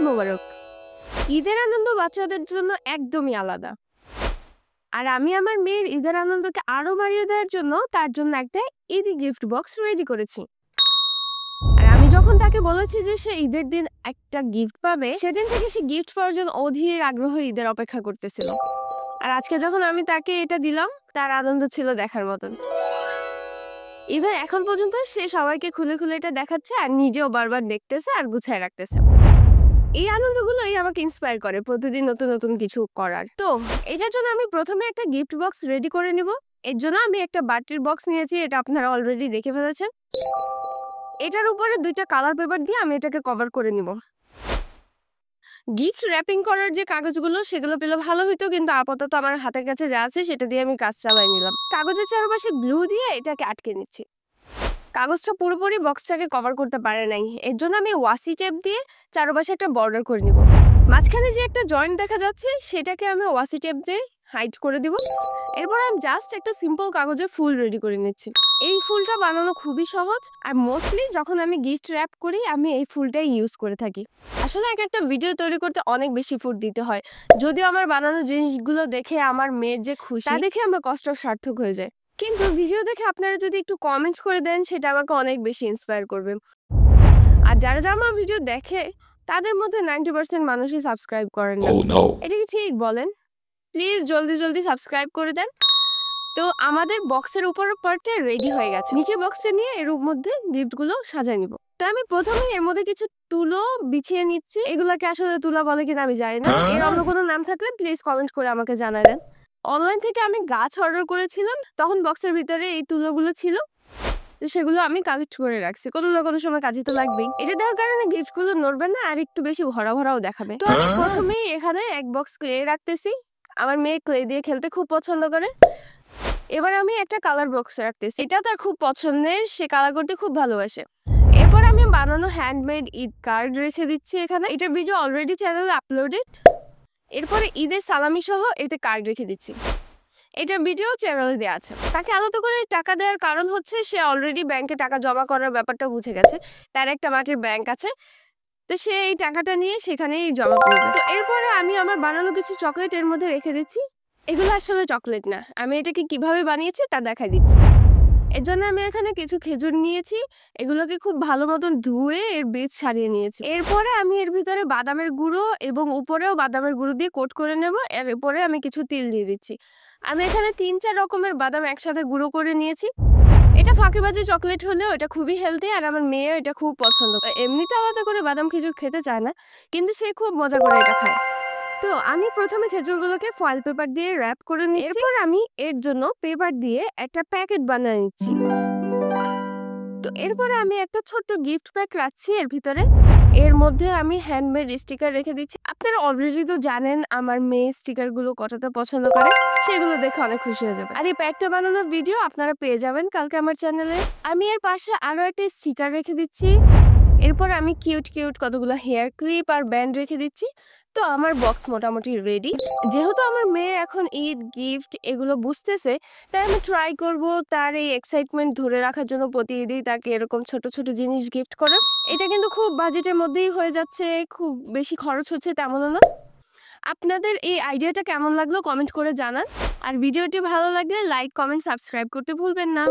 মোবারক। ঈদের আনন্দ বাচ্চাদের জন্য একদমই আলাদা। আর আমি আমার মেয়ের ঈদের আনন্দকে আরো বাড়িয়ে দেওয়ার জন্য তার জন্য একটা ঈদি গিফট বক্স রেডি করেছি। আর আমি যখন তাকে বলেছি যে সে ঈদের দিন একটা গিফট পাবে, সেদিন থেকে সে গিফট পাওয়ার জন্য অধীর আগ্রহে ঈদের অপেক্ষা করতেছিল। আর আজকে যখন আমি তাকে এটা দিলাম, তার আনন্দ ছিল দেখার মতন। ইভেন এখন পর্যন্ত সে সবাইকে খুলে খুলে এটা দেখাচ্ছে আর নিজেও বারবার দেখতেছে আর গুছায় রাখতেছে। এই আনন্দগুলোই আমাকে ইন্সপায়ার করে প্রতিদিন নতুন নতুন কিছু করার। তো এটার জন্য আমি প্রথমে একটা গিফট বক্স রেডি করে নিব। এর জন্য আমি একটা বাটির বক্স নিয়েছি, এটা আপনারা অলরেডি দেখে ফেলেছেন। এটার উপরে দুইটা কালার পেপার দিয়ে আমি এটাকে কভার করে নিব। গিফট র্যাপিং করার যে কাগজগুলো সেগুলো পেলে ভালো হইতো, কিন্তু আপাতত আমার হাতের কাছে যা আছে সেটা দিয়ে আমি কাজ চালাই নিলাম। কাগজের চারপাশে গ্লু দিয়ে এটাকে আটকে নিচ্ছি। কাগজটা পুরোপুরি বক্সটাকে কভার করতে পারে নাই, এর জন্য আমি ওয়াসি টেপ দিয়ে চারপাশে একটা বর্ডার করে নিব। মাঝখানে যে একটা জয়েন্ট দেখা যাচ্ছে সেটাকে আমি ওয়াসি টেপ দিয়ে হাইড করে দিব। এরপর আমি জাস্ট একটা সিম্পল কাগজের ফুল রেডি করে নিচ্ছি। এই ফুলটা বানানো খুবই সহজ, আর মোস্টলি যখন আমি গিফট র্যাপ করি আমি এই ফুলটাই ইউজ করে থাকি। আসলে একটা ভিডিও তৈরি করতে অনেক বেশি ফুট দিতে হয়, যদিও আমার বানানো জিনিসগুলো দেখে আমার মেয়ের যে খুশি তা দেখে আমার কষ্ট সার্থক হয়ে যায়। কিন্তু ভিডিও দেখে আপনারা যদি একটু কমেন্ট করে দেন সেটা আমাকে অনেক বেশি ইন্সপায়ার করবে। আর যারা যারা আমার ভিডিও দেখে তাদের মধ্যে 90% মানুষই সাবস্ক্রাইব করেন না। এটা কি ঠিক বলেন? প্লিজ জলদি জলদি সাবস্ক্রাইব করে দেন। তো আমাদের বক্সের উপর পার্টটা রেডি হয়ে গেছে, নিচে বক্সে নিয়ে এর মধ্যে গিফটগুলো সাজায় নিব। তো আমি প্রথমেই এর মধ্যে কিছু তুলো বিছিয়ে নিচ্ছি। এগুলোকে আসলে তুলা বলে কিনা আমি জানি না, এর অন্য কোনো নাম থাকলে প্লিজ কমেন্ট করে আমাকে জানায় দেন। অনলাইন থেকে আমি গাছ অর্ডার করেছিলাম, তখন বক্সের ভিতরে এই তুলোগুলো ছিল, তো সেগুলো আমি কালেক্ট করে রাখছি। কোনো না কোনো সময় কাজে তো লাগবেই। এটা দেওয়ার কারণে গিফটগুলো নড়বে না আর একটু বেশি ভরা ভরাও দেখাবে। তো আমি প্রথমেই এখানে এক বক্স ক্লে রাখতেছি। আমার মেয়ে ক্লে দিয়ে খেলতে খুব পছন্দ করে। এবার আমি একটা কালার বক্স রাখতেছি, এটা তার খুব পছন্দের, সে কালার করতে খুব ভালোবাসে। এরপর আমি বানানো হ্যান্ডমেড ঈদ কার্ড রেখে দিচ্ছি এখানে, এটার ভিডিও অলরেডি চ্যানেলে আপলোডেড। এরপরে ঈদের সালামি সহ এতে কার্ড রেখে দিচ্ছি, এটার ভিডিও চ্যানেলে দেওয়া আছে। তাকে আলাদা করে টাকা দেওয়ার কারণ হচ্ছে সে অলরেডি ব্যাংকে টাকা জমা করার ব্যাপারটা বুঝে গেছে। তার একটা মাটির ব্যাংক আছে, তো সে এই টাকাটা নিয়ে সেখানেই জমা করবে। তো এরপরে আমি আমার বানানো কিছু চকলেট এর মধ্যে রেখে দিচ্ছি। এগুলো আসলে চকলেট না, আমি এটাকে কিভাবে বানিয়েছি তা দেখাই দিচ্ছি। এর জন্য আমি এখানে কিছু খেজুর নিয়েছি, এগুলোকে খুব ভালো মতন ধুয়ে এর বীজ ছাড়িয়ে নিয়েছি। এরপরে আমি এর ভিতরে বাদামের গুঁড়ো এবং উপরেও বাদামের গুঁড়ো দিয়ে কোট করে নেব। এরপরে আমি কিছু তিল দিয়ে দিচ্ছি। আমি এখানে 3-4 রকমের বাদাম একসাথে গুঁড়ো করে নিয়েছি। এটা ফাঁকিবাজি চকলেট হলেও এটা খুবই হেলদি, আর আমার মেয়ে এটা খুব পছন্দ। এমনিতে আলাদা করে বাদাম খেজুর খেতে চায় না, কিন্তু সে খুব মজা করে এটা খায়। তো আমি প্রথমে খেজুরগুলোকে ফয়েল পেপার দিয়ে র্যাপ করে নিচ্ছি। এরপর আমি এর জন্য পেপার দিয়ে একটা প্যাকেট বানিয়ে নিচ্ছি। তো এরপরে আমি একটা ছোট্ট গিফট প্যাক রাখছি এর ভিতরে। এর মধ্যে আমি হ্যান্ডমেড স্টিকার রেখে দিচ্ছি। আপনারা অলরেডি তো জানেন আমার মেয়ে স্টিকারগুলো কতটা পছন্দ করে, সেগুলো দেখে অনেক খুশি হয়ে যাবে। আর এই প্যাকটা বানানোর ভিডিও আপনারা পেয়ে যাবেন কালকে আমার চ্যানেলে। আমি এর পাশে আরো একটা স্টিকার রেখে দিচ্ছি। এরপর আমি কিউট কিউট কতগুলো হেয়ার ক্লিপ আর ব্যান্ড রেখে দিচ্ছি। তো আমার বক্স মোটামুটি রেডি। যেহেতু আমার মেয়ে এখন ঈদ গিফট এগুলো বুঝতেছে, তাই আমি ট্রাই করব তার এই এক্সাইটমেন্ট ধরে রাখার জন্য প্রতি ঈদেই তাকে এরকম ছোট ছোট জিনিস গিফট করা। এটা কিন্তু খুব বাজেটের মধ্যেই হয়ে যাচ্ছে, খুব বেশি খরচ হচ্ছে তেমনও না। আপনাদের এই আইডিয়াটা কেমন লাগলো কমেন্ট করে জানান। আর ভিডিওটি ভালো লাগলে লাইক, কমেন্ট, সাবস্ক্রাইব করতে ভুলবেন না।